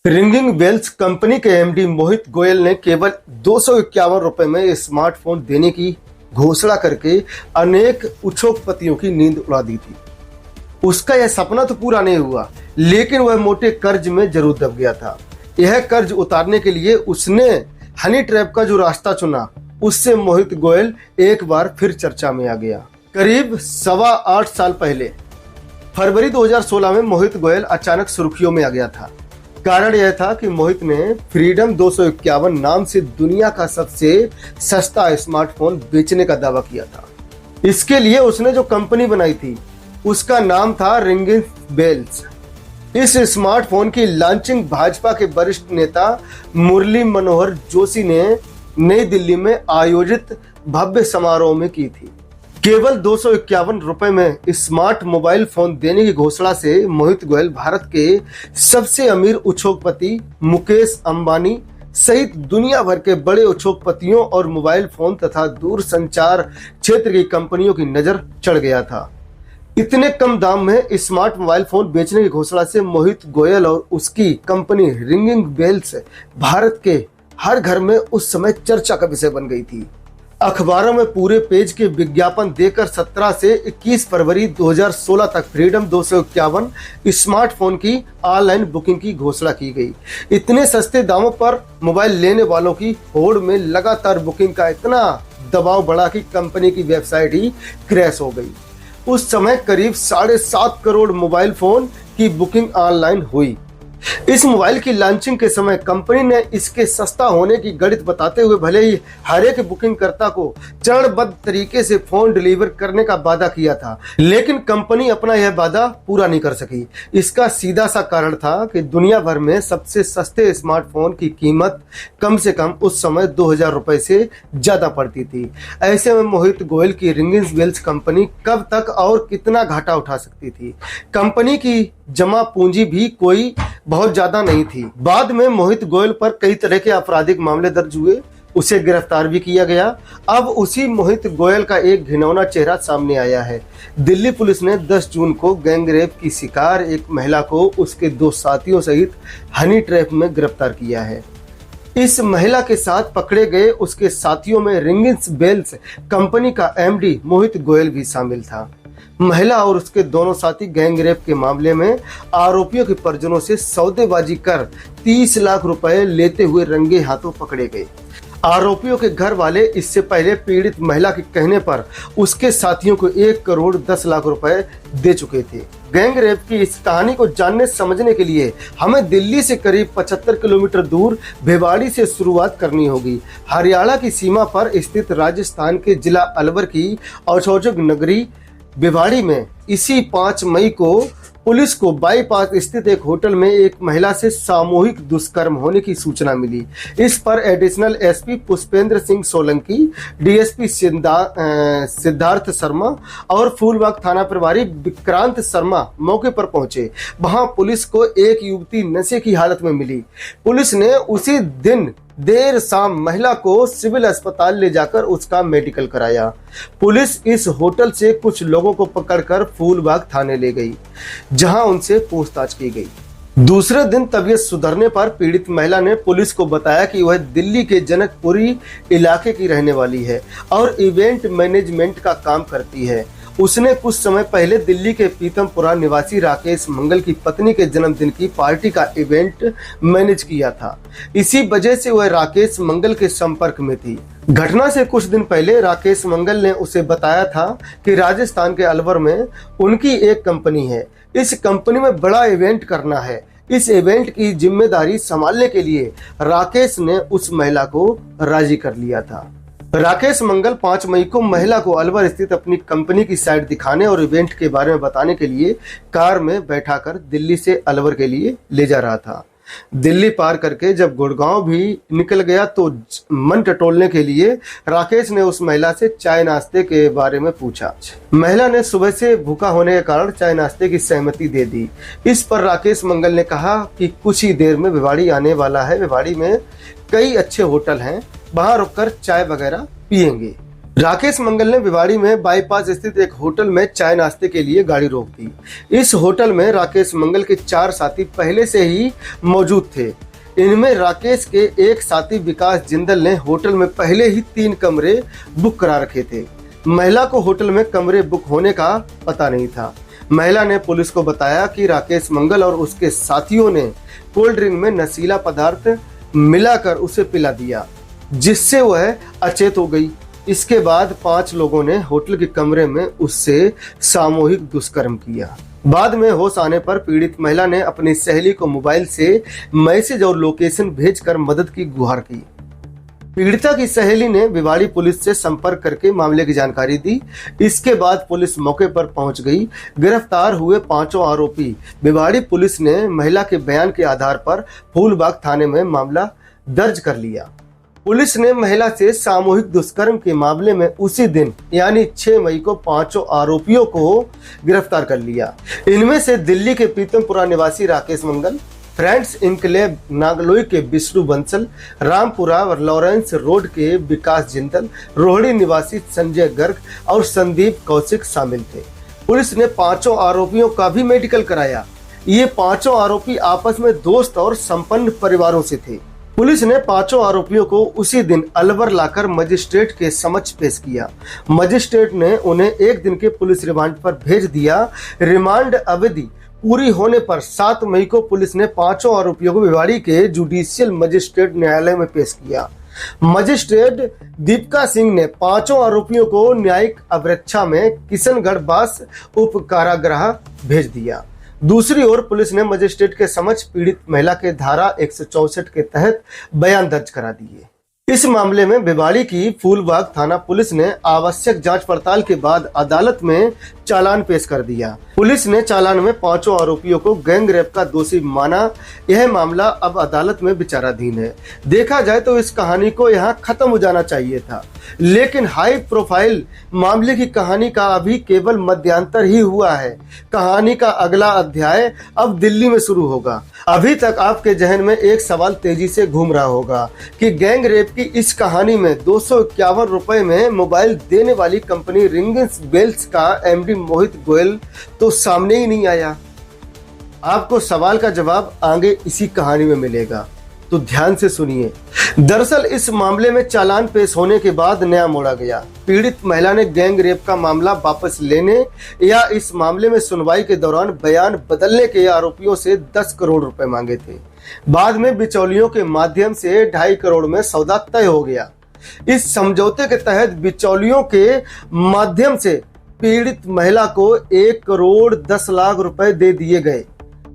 Ringing bells company के MD मोहित गोयल ने केवल 251 रुपए में स्मार्टफोन देने की घोषणा करके अनेक उद्योगपतियों की नींद उड़ा दी थी। उसका यह सपना तो पूरा नहीं हुआ, लेकिन वह मोटे कर्ज में जरूर दब गया था। यह कर्ज उतारने के लिए उसने हनी ट्रैप का जो रास्ता चुना, उससे मोहित गोयल एक बार फिर चर्चा में आ गया। करीब 8.25 साल पहले फरवरी 2016 में मोहित गोयल अचानक सुर्खियों में आ गया था। कारण यह था कि मोहित ने फ्रीडम 251 नाम से दुनिया का सबसे सस्ता स्मार्टफोन बेचने का दावा किया था। इसके लिए उसने जो कंपनी बनाई थी उसका नाम था रिंगिंग बेल्स। इस स्मार्टफोन की लॉन्चिंग भाजपा के वरिष्ठ नेता मुरली मनोहर जोशी ने नई दिल्ली में आयोजित भव्य समारोह में की थी। केवल 251 रुपए में स्मार्ट मोबाइल फोन देने की घोषणा से मोहित गोयल भारत के सबसे अमीर उद्योगपति मुकेश अंबानी सहित दुनिया भर के बड़े उद्योगपतियों और मोबाइल फोन तथा दूरसंचार क्षेत्र की कंपनियों की नजर चढ़ गया था। इतने कम दाम में स्मार्ट मोबाइल फोन बेचने की घोषणा से मोहित गोयल और उसकी कंपनी रिंगिंग बेल्स भारत के हर घर में उस समय चर्चा का विषय बन गई थी। अखबारों में पूरे पेज के विज्ञापन देकर 17 से 21 फरवरी 2016 तक फ्रीडम 251 स्मार्टफोन की ऑनलाइन बुकिंग की घोषणा की गई। इतने सस्ते दामों पर मोबाइल लेने वालों की होड़ में लगातार बुकिंग का इतना दबाव बढ़ा कि कंपनी की वेबसाइट ही क्रैश हो गई। उस समय करीब 7.5 करोड़ मोबाइल फोन की बुकिंग ऑनलाइन हुई। इस मोबाइल की लॉन्चिंग के समय कंपनी ने इसके सस्ता होने की गणित बताते हुए भले ही हर एक बुकिंग कर्ता को चरणबद्ध तरीके से फोन डिलीवर करने का वादा किया था, लेकिन कंपनी अपना यह वादा पूरा नहीं कर सकी। इसका सीधा सा कारण था कि दुनिया भर में सबसे सस्ते स्मार्टफोन की कीमत कम से कम उस समय 2000 रुपए से ज्यादा पड़ती थी। ऐसे में मोहित गोयल की रिंगिंग बेल्स कंपनी कब तक और कितना घाटा उठा सकती थी। कंपनी की जमा पूंजी भी कोई बहुत ज्यादा नहीं थी। बाद में मोहित गोयल पर कई तरह के आपराधिक मामले दर्ज हुए, उसे गिरफ्तार भी किया गया। अब उसी मोहित गोयल का एक घिनौना चेहरा सामने आया है। दिल्ली पुलिस ने 10 जून को गैंगरेप की शिकार एक महिला को उसके 2 साथियों सहित हनी ट्रैप में गिरफ्तार किया है। इस महिला के साथ पकड़े गए उसके साथियों में रिंगिंग बेल्स कंपनी का एमडी मोहित गोयल भी शामिल था। महिला और उसके दोनों साथी गैंगरेप के मामले में आरोपियों के परिजनों से सौदेबाजी कर 30 लाख रुपए लेते हुए रंगे हाथों पकड़े गए। आरोपियों के घर वाले इससे पहले पीड़ित महिला के कहने पर उसके साथियों को 1 करोड़ 10 लाख रुपए दे चुके थे। गैंगरेप की इस कहानी को जानने समझने के लिए हमें दिल्ली से करीब 75 किलोमीटर दूर भिवाड़ी से शुरुआत करनी होगी। हरियाणा की सीमा पर स्थित राजस्थान के जिला अलवर की औद्योगिक नगरी भिवाड़ी में इसी 5 मई को पुलिस को बाईपास स्थित एक होटल में एक महिला से सामूहिक दुष्कर्म होने की सूचना मिली। इस पर additional SP Pushpendra Singh Solanki, DSP Siddharth Sharma और फूलबाग थाना प्रभारी विक्रांत शर्मा मौके पर पहुंचे। वहां पुलिस को एक युवती नशे की हालत में मिली। पुलिस ने उसी दिन देर शाम महिला को सिविल अस्पताल ले जाकर उसका मेडिकल कराया। पुलिस इस होटल से कुछ लोगों को पकड़कर फूलबाग थाने ले गई, जहां उनसे पूछताछ की गई। दूसरे दिन तबीयत सुधरने पर पीड़ित महिला ने पुलिस को बताया कि वह दिल्ली के जनकपुरी इलाके की रहने वाली है और इवेंट मैनेजमेंट का काम करती है। उसने कुछ समय पहले दिल्ली के पीतमपुरा निवासी राकेश मंगल की पत्नी के जन्मदिन की पार्टी का इवेंट मैनेज किया था। इसी वजह से वह राकेश मंगल के संपर्क में थी। घटना से कुछ दिन पहले राकेश मंगल ने उसे बताया था कि राजस्थान के अलवर में उनकी एक कंपनी है। इस कंपनी में बड़ा इवेंट करना है। इस इवेंट की जिम्मेदारी संभालने के लिए राकेश ने उस महिला को राजी कर लिया था। राकेश मंगल 5 मई को महिला को अलवर स्थित अपनी कंपनी की साइट दिखाने और इवेंट के बारे में बताने के लिए कार में बैठाकर दिल्ली से अलवर के लिए ले जा रहा था। दिल्ली पार करके जब गुड़गांव भी निकल गया तो मन टटोलने के लिए राकेश ने उस महिला से चाय नाश्ते के बारे में पूछा। महिला ने सुबह से भूखा होने के कारण चाय नाश्ते की सहमति दे दी। इस पर राकेश मंगल ने कहा कि कुछ ही देर में भिवाड़ी आने वाला है, भिवाड़ी में कई अच्छे होटल हैं, वहां रुककर चाय वगैरह पिएंगे। राकेश मंगल ने भिवाड़ी में बाईपास स्थित एक होटल में चाय नाश्ते के लिए गाड़ी रोक दी। इस होटल में राकेश मंगल के 4 साथी पहले से ही मौजूद थे। इनमें राकेश के एक साथी विकास जिंदल ने होटल में पहले ही 3 कमरे बुक करा रखे थे। महिला को होटल में कमरे बुक होने का पता नहीं था। महिला ने पुलिस को बताया कि राकेश मंगल और उसके साथियों ने कोल्ड ड्रिंक में नशीला पदार्थ मिलाकर उसे पिला दिया, जिससे वह अचेत हो गई। इसके बाद 5 लोगों ने होटल के कमरे में उससे सामूहिक दुष्कर्म किया। बाद में होश आने पर पीड़ित महिला ने अपनी सहेली को मोबाइल से मैसेज और लोकेशन भेजकर मदद की गुहार की। पीड़िता की सहेली ने भिवाड़ी पुलिस से संपर्क करके मामले की जानकारी दी। इसके बाद पुलिस मौके पर पहुंच गई। गिरफ्तार हुए 5 आरोपी भिवाड़ी पुलिस ने महिला के बयान के आधार पर फूलबाग थाने में मामला दर्ज कर लिया। पुलिस ने महिला से सामूहिक दुष्कर्म के मामले में उसी दिन यानी 6 मई को 5 आरोपियों को गिरफ्तार कर लिया। इनमें से दिल्ली के प्रीतमपुरा निवासी राकेश मंगल, फ्रेंड्स इनक्लेव नागलोई के विष्णु बंसल, रामपुरा और लॉरेंस रोड के विकास जिंदल, रोहिणी निवासी संजय गर्ग और संदीप कौशिक शामिल थे। पुलिस ने 5 आरोपियों का भी मेडिकल कराया। ये 5 आरोपी आपस में दोस्त और संपन्न परिवारों से थे। पुलिस ने 5 आरोपियों को उसी दिन अलवर लाकर मजिस्ट्रेट के समक्ष पेश किया। मजिस्ट्रेट ने उन्हें 1 दिन के पुलिस रिमांड पर भेज दिया। रिमांड अवधि पूरी होने पर 7 मई को पुलिस ने 5 आरोपियों को भिवाड़ी के जुडिशियल मजिस्ट्रेट न्यायालय में पेश किया। मजिस्ट्रेट दीपिका सिंह ने 5 आरोपियों को न्यायिक अवरक्षा में किशनगढ़ बास उप कारागृह भेज दिया। दूसरी ओर पुलिस ने मजिस्ट्रेट के समक्ष पीड़ित महिला के धारा 164 के तहत बयान दर्ज करा दिए। इस मामले में भिवाड़ी की फूलबाग थाना पुलिस ने आवश्यक जांच पड़ताल के बाद अदालत में चालान पेश कर दिया। पुलिस ने चालान में 5 आरोपियों को गैंग रेप का दोषी माना। यह मामला अब अदालत में विचाराधीन है। देखा जाए तो इस कहानी को यहाँ खत्म हो जाना चाहिए था, लेकिन हाई प्रोफाइल मामले की कहानी का अभी केवल मध्यांतर ही हुआ है। कहानी का अगला अध्याय अब दिल्ली में शुरू होगा। अभी तक आपके जहन में एक सवाल तेजी से घूम रहा होगा कि गैंग रेप की इस कहानी में 251 रुपए में मोबाइल देने वाली कंपनी रिंग्स बेल्स का एमडी मोहित गोयल तो सामने ही नहीं आया। आपको सवाल का जवाब आगे इसी कहानी में मिलेगा, तो ध्यान से सुनिए। दरअसल इस मामले में चालान पेश होने के बाद नया मोड़ा गया। पीड़ित महिला ने गैंग रेप का मामला वापस लेने या इस मामले में सुनवाई के दौरान बयान बदलने के आरोपियों से 10 करोड़ रुपए मांगे थे। बाद में बिचौलियों के माध्यम से 2.5 करोड़ में सौदा तय हो गया। इस समझौते के तहत बिचौलियों के माध्यम से पीड़ित महिला को 1 करोड़ 10 लाख रुपए दे दिए गए।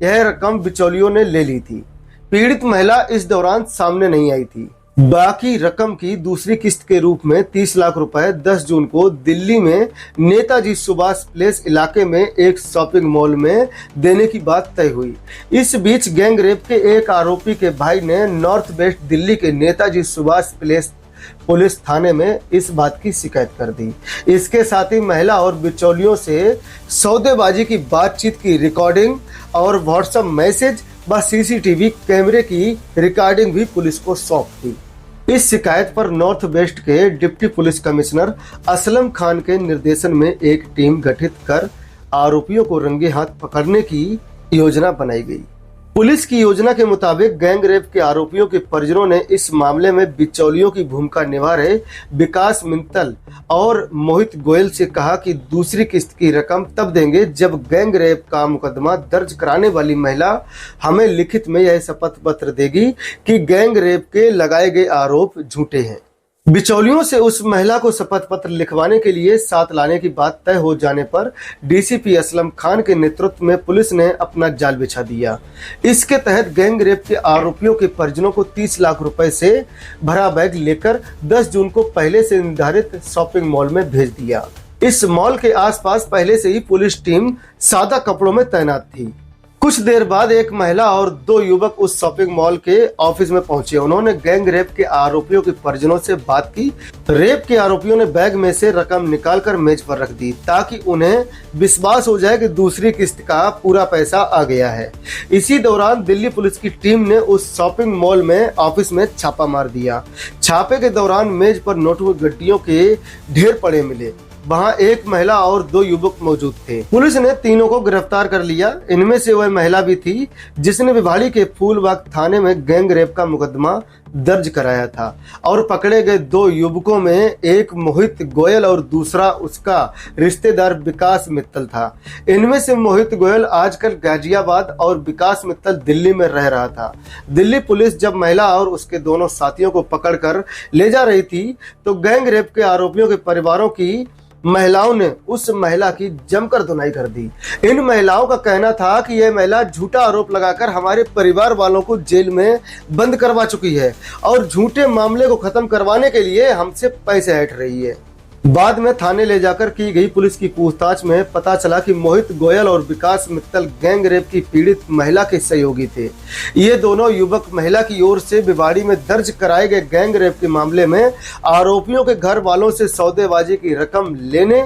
यह रकम बिचौलियों ने ले ली थी। पीड़ित महिला इस दौरान सामने नहीं आई थी। बाकी रकम की दूसरी किस्त के रूप में 30 लाख रुपए 10 जून को दिल्ली में नेताजी सुभाष प्लेस इलाके में एक शॉपिंग मॉल में देने की बात तय हुई। इस बीच गैंग रेप के एक आरोपी के भाई ने नॉर्थ वेस्ट दिल्ली के नेताजी सुभाष प्लेस पुलिस थाने में इस बात की शिकायत कर दी। इसके साथ ही महिला और बिचौलियों से सौदेबाजी की बातचीत की रिकॉर्डिंग और व्हाट्सएप मैसेज व सीसीटीवी कैमरे की रिकॉर्डिंग भी पुलिस को सौंप दी। इस शिकायत पर नॉर्थ वेस्ट के deputy police commissioner Aslam Khan के निर्देशन में एक टीम गठित कर आरोपियों को रंगे हाथ पकड़ने की योजना बनाई गई। पुलिस की योजना के मुताबिक गैंग रेप के आरोपियों के परिजनों ने इस मामले में बिचौलियों की भूमिका निभा रहे विकास मित्तल और मोहित गोयल से कहा कि दूसरी किस्त की रकम तब देंगे जब गैंग रेप का मुकदमा दर्ज कराने वाली महिला हमें लिखित में यह शपथ पत्र देगी कि गैंग रेप के लगाए गए आरोप झूठे हैं। बिचौलियों से उस महिला को शपथ पत्र लिखवाने के लिए साथ लाने की बात तय हो जाने पर डीसीपी असलम खान के नेतृत्व में पुलिस ने अपना जाल बिछा दिया। इसके तहत गैंग रेप के आरोपियों के परिजनों को 30 लाख रुपए से भरा बैग लेकर 10 जून को पहले से निर्धारित शॉपिंग मॉल में भेज दिया। इस मॉल के आसपास पहले से ही पुलिस टीम सादा कपड़ों में तैनात थी। कुछ देर बाद एक महिला और दो युवक उस शॉपिंग मॉल के ऑफिस में पहुंचे। उन्होंने गैंग रेप के आरोपियों के परिजनों से बात की। रेप के आरोपियों ने बैग में से रकम निकालकर मेज पर रख दी ताकि उन्हें विश्वास हो जाए कि दूसरी किस्त का पूरा पैसा आ गया है। इसी दौरान दिल्ली पुलिस की टीम ने उस शॉपिंग मॉल में ऑफिस में छापा मार दिया। छापे के दौरान मेज पर नोटों की गड्डियों के ढेर पड़े मिले। वहां एक महिला और दो युवक मौजूद थे। पुलिस ने तीनों को गिरफ्तार कर लिया। इनमें से वह महिला भी थी जिसने भिवाड़ी के फूलबाग थाने में गैंग रेप का मुकदमा दर्ज कराया था। और पकड़े गए दो युवकों में एक मोहित गोयल और दूसरा उसका रिश्तेदार विकास मित्तल था। इनमें से मोहित गोयल आजकल गाजियाबाद और विकास मित्तल दिल्ली में रह रहा था। दिल्ली पुलिस जब महिला और उसके दोनों साथियों को पकड़कर ले जा रही थी तो गैंग रेप के आरोपियों के परिवारों की महिलाओं ने उस महिला की जमकर धुनाई कर दी। इन महिलाओं का कहना था कि यह महिला झूठा आरोप लगाकर हमारे परिवार वालों को जेल में बंद करवा चुकी है और झूठे मामले को खत्म करवाने के लिए हमसे पैसे ऐंठ रही है। बाद में थाने ले जाकर की गई पुलिस की पूछताछ में पता चला कि मोहित गोयल और विकास मित्तल गैंग रेप की पीड़ित महिला के सहयोगी थे। ये दोनों युवक महिला की ओर से भिवाड़ी में दर्ज कराए गए गैंग रेप के मामले में आरोपियों के घर वालों से सौदेबाजी की रकम लेने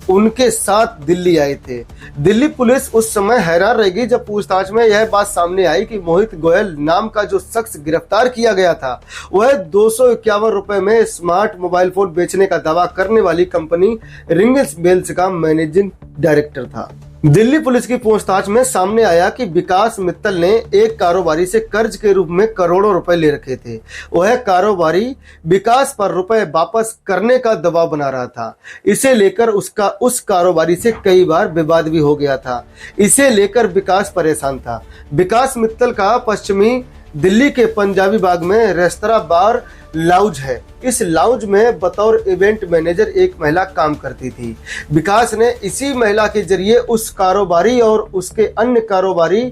उनके साथ दिल्ली आए थे। दिल्ली पुलिस उस समय हैरान रह गई जब पूछताछ में यह बात सामने आई कि मोहित गोयल नाम का जो शख्स गिरफ्तार किया गया था वह 251 रुपए में स्मार्ट मोबाइल फोन बेचने का दावा करने वाली कंपनी रिंगल्स बेल्स का मैनेजिंग डायरेक्टर था। दिल्ली पुलिस की पूछताछ में सामने आया कि विकास मित्तल ने एक कारोबारी से कर्ज के रूप में करोड़ों रुपए ले रखे थे। वह कारोबारी विकास पर रुपए वापस करने का दबाव बना रहा था। इसे लेकर उसका उस कारोबारी से कई बार विवाद भी हो गया था। इसे लेकर विकास परेशान था। विकास मित्तल का पश्चिमी दिल्ली के पंजाबी बाग में रेस्तरां बार लाउंज है। इस लाउंज में बतौर इवेंट मैनेजर एक महिला काम करती थी। विकास ने इसी महिला के जरिए उस कारोबारी और उसके अन्य कारोबारी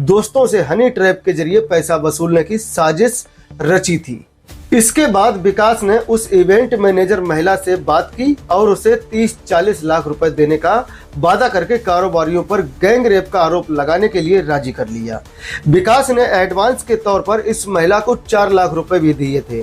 दोस्तों से हनी ट्रैप के जरिए पैसा वसूलने की साजिश रची थी। इसके बाद विकास ने उस इवेंट मैनेजर महिला से बात की और उसे 30-40 लाख रुपए देने का वादा करके कारोबारियों पर गैंग रेप का आरोप लगाने के लिए राजी कर लिया। विकास ने एडवांस के तौर पर इस महिला को 4 लाख रुपए भी दिए थे।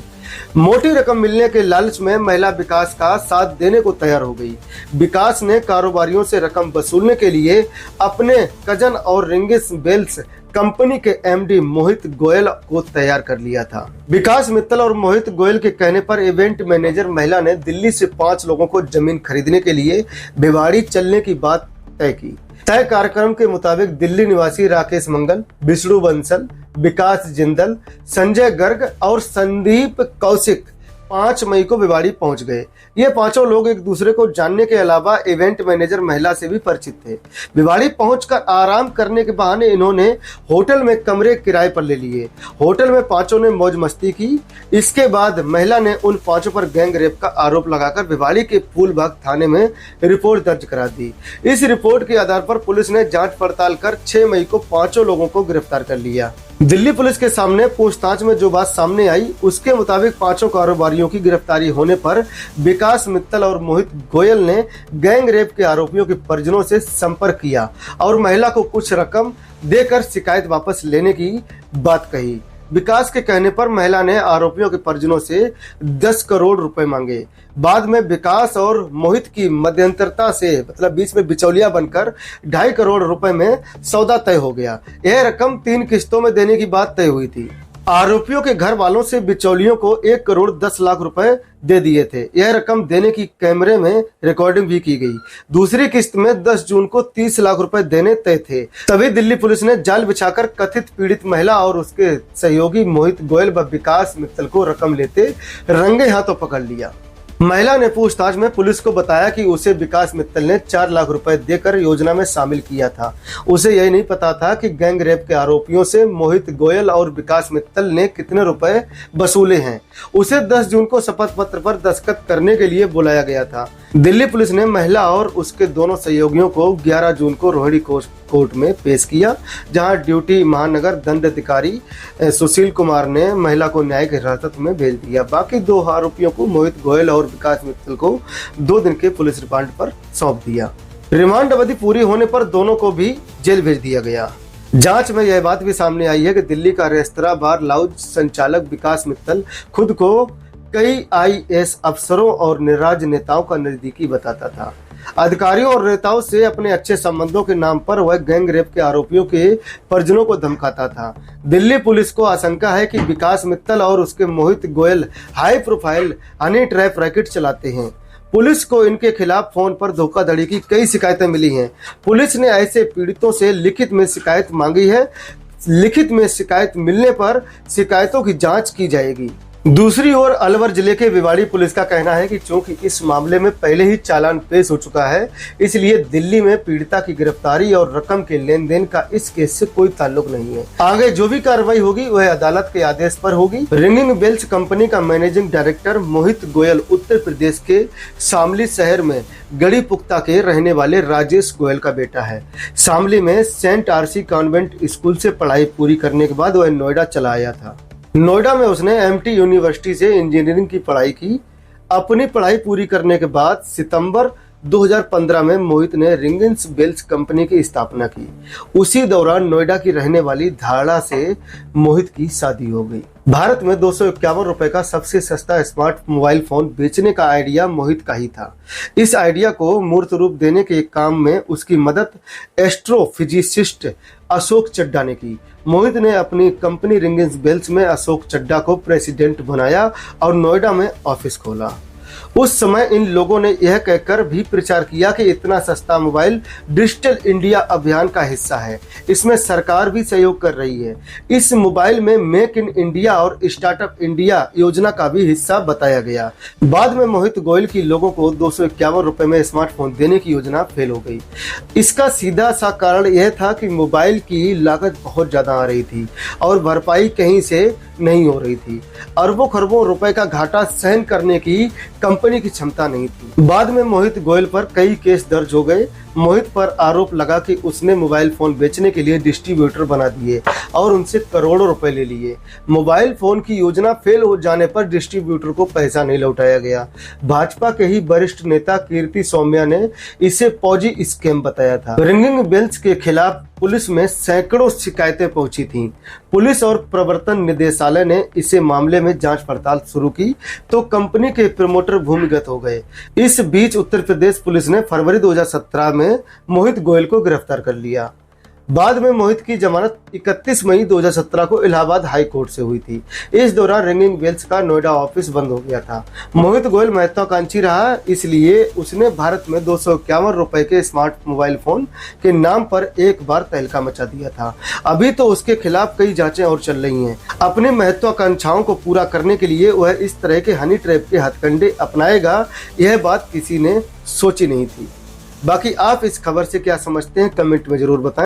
मोटी रकम मिलने के लालच में महिला विकास का साथ देने को तैयार हो गई। विकास ने कारोबारियों से रकम वसूलने के लिए अपने कजन और रिंगल्स बेल्स कंपनी के एमडी मोहित गोयल को तैयार कर लिया था। विकास मित्तल और मोहित गोयल के कहने पर इवेंट मैनेजर महिला ने दिल्ली से 5 लोगों को जमीन खरीदने के लिए भिवाड़ी चलने की बात तय की। तय कार्यक्रम के मुताबिक दिल्ली निवासी राकेश मंगल, विष्णु बंसल, विकास जिंदल, संजय गर्ग और संदीप कौशिक 5 मई को भिवाड़ी पहुंच गए। ये पांचों लोग एक दूसरे को जानने के अलावा इवेंट मैनेजर महिला से भी परिचित थे। भिवाड़ी पहुंचकर आराम करने के बहाने इन्होंने होटल में कमरे किराए पर ले लिए। होटल में पांचों ने मौज मस्ती की। इसके बाद महिला ने उन पांचों पर गैंग रेप का आरोप लगाकर भिवाड़ी के फूलबाग थाने में रिपोर्ट दर्ज करा दी। इस रिपोर्ट के आधार पर पुलिस ने जांच पड़ताल कर 6 मई को पांचों लोगों को गिरफ्तार कर लिया। दिल्ली पुलिस के सामने पूछताछ में जो बात सामने आई उसके मुताबिक पांचों कारोबारियों की गिरफ्तारी होने पर विकास मित्तल और मोहित गोयल ने गैंग रेप के आरोपियों के परिजनों से संपर्क किया और महिला को कुछ रकम देकर शिकायत वापस लेने की बात कही। विकास के कहने पर महिला ने आरोपियों के परिजनों से 10 करोड़ रुपए मांगे। बाद में विकास और मोहित की मध्यंतरता से मतलब बीच में बिचौलिया बनकर 2.5 करोड़ रुपए में सौदा तय हो गया। यह रकम 3 किस्तों में देने की बात तय हुई थी। आरोपियों के घर वालों से बिचौलियों को 1 करोड़ 10 लाख रुपए दे दिए थे। यह रकम देने की कैमरे में रिकॉर्डिंग भी की गई। दूसरी किस्त में 10 जून को 30 लाख रुपए देने तय थे। तभी दिल्ली पुलिस ने जाल बिछाकर कथित पीड़ित महिला और उसके सहयोगी मोहित गोयल व विकास मित्तल को रकम लेते रंगे हाथों पकड़ लिया। महिला ने पूछताछ में पुलिस को बताया कि उसे विकास मित्तल ने 4 लाख रुपए देकर योजना में शामिल किया था। उसे यह नहीं पता था कि गैंग रेप के आरोपियों से मोहित गोयल और विकास मित्तल ने कितने रुपए वसूले हैं। उसे 10 जून को शपथ पत्र पर दस्तखत करने के लिए बुलाया गया था। दिल्ली पुलिस ने महिला और उसके दोनों सहयोगियों को 11 जून को रोहिणी कोर्ट में पेश किया, जहां ड्यूटी महानगर दंडाधिकारी सुशील कुमार ने महिला को न्यायिक हिरासत में भेज दिया। बाकी 2 आरोपियों को मोहित गोयल और विकास मित्तल को 2 दिन के पुलिस रिमांड पर सौंप दिया। रिमांड अवधि पूरी होने पर दोनों को भी जेल भेज दिया गया। जांच में यह बात भी सामने आई है कि दिल्ली का रेस्तरां बार लाउंज संचालक विकास मित्तल खुद को कई आईएएस अफसरों और राजनेताओं का नजदीकी बताता था। अधिकारियों और नेताओं से अपने अच्छे संबंधों के नाम पर वह गैंग रेप के आरोपियों के परिजनों को धमकाता था। दिल्ली पुलिस को आशंका है कि विकास मित्तल और उसके Mohit Goyal high profile honey trap racket चलाते हैं। पुलिस को इनके खिलाफ फोन पर धोखाधड़ी की कई शिकायतें मिली हैं। पुलिस ने ऐसे पीड़ितों से लिखित में शिकायत मांगी है। लिखित में शिकायत मिलने पर शिकायतों की जांच की जाएगी। दूसरी ओर अलवर जिले के भिवाड़ी पुलिस का कहना है कि चूंकि इस मामले में पहले ही चालान पेश हो चुका है, इसलिए दिल्ली में पीड़िता की गिरफ्तारी और रकम के लेन देन का इस केस से कोई ताल्लुक नहीं है। आगे जो भी कार्रवाई होगी वह अदालत के आदेश पर होगी। रिंगिंग बेल्स कंपनी का मैनेजिंग डायरेक्टर मोहित गोयल उत्तर प्रदेश के शामली शहर में गढ़ी पुख्ता के रहने वाले राजेश गोयल का बेटा है। शामली में सेंट आरसी कॉन्वेंट स्कूल से पढ़ाई पूरी करने के बाद वह नोएडा चला आया था। नोएडा में उसने एमटी यूनिवर्सिटी से इंजीनियरिंग की पढ़ाई की। अपनी पढ़ाई पूरी करने के बाद सितंबर 2015 में मोहित ने रिंगिंग बेल्स कंपनी की स्थापना की। उसी दौरान नोएडा की रहने वाली धारणा से मोहित की शादी हो गई। भारत में 251 रुपए का सबसे सस्ता स्मार्ट मोबाइल फोन बेचने का आइडिया मोहित का ही था। इस आइडिया को मूर्त रूप देने के काम में उसकी मदद एस्ट्रोफिजिसिस्ट अशोक चड्ढा ने की। मोहित ने अपनी कंपनी रिंगिंग बेल्स में अशोक चड्ढा को प्रेसिडेंट बनाया और नोएडा में ऑफिस खोला। उस समय इन लोगों ने यह कहकर भी प्रचार किया कि इतना सस्ता मोबाइल डिजिटल इंडिया अभियान का हिस्सा है, इसमें सरकार भी सहयोग कर रही है। इस मोबाइल में मेक इन इंडिया और स्टार्टअप इंडिया योजना का भी हिस्सा बताया गया। बाद में मोहित गोयल की लोगों को 251 रुपए में स्मार्टफोन देने की योजना फेल हो गई। इसका सीधा सा कारण यह था कि मोबाइल की लागत बहुत ज्यादा आ रही थी और भरपाई कहीं से नहीं हो रही थी। अरबों खरबों रुपए का घाटा सहन करने की कंपनी की क्षमता नहीं थी। बाद में मोहित गोयल पर कई केस दर्ज हो गए। मोहित पर आरोप लगा कि उसने मोबाइल फोन बेचने के लिए डिस्ट्रीब्यूटर बना दिए और उनसे करोड़ों रुपए ले लिए। मोबाइल फोन की योजना फेल हो जाने पर डिस्ट्रीब्यूटर को पैसा नहीं लौटाया गया। भाजपा के ही वरिष्ठ नेता कीर्ति सौम्या ने इसे पॉजी स्कैम बताया था। रिंगिंग बेल्स के खिलाफ पुलिस में सैकड़ों शिकायतें पहुंची थीं। पुलिस और प्रवर्तन निदेशालय ने इसे मामले में जांच पड़ताल शुरू की तो कंपनी के प्रमोटर भूमिगत हो गए। इस बीच उत्तर प्रदेश पुलिस ने फरवरी 2017 में मोहित गोयल को गिरफ्तार कर लिया। बाद में मोहित की जमानत 31 मई 2017 को इलाहाबाद हाई कोर्ट से हुई थी। इस दौरान रिंगिंग बेल्स का नोएडा ऑफिस बंद हो गया था। मोहित गोयल महत्वाकांक्षी रहा, इसलिए उसने भारत में 251 रुपए के स्मार्ट मोबाइल फोन के नाम पर एक बार तहलका मचा दिया था। अभी तो उसके खिलाफ कई जांचें और चल रही हैं। अपनी महत्वाकांक्षाओं को पूरा करने के लिए वह इस तरह के हनी ट्रैप के हथकंडे अपनाएगा, यह बात किसी ने सोची नहीं थी। बाकी आप इस खबर से क्या समझते हैं, कमेंट में जरूर बताएं।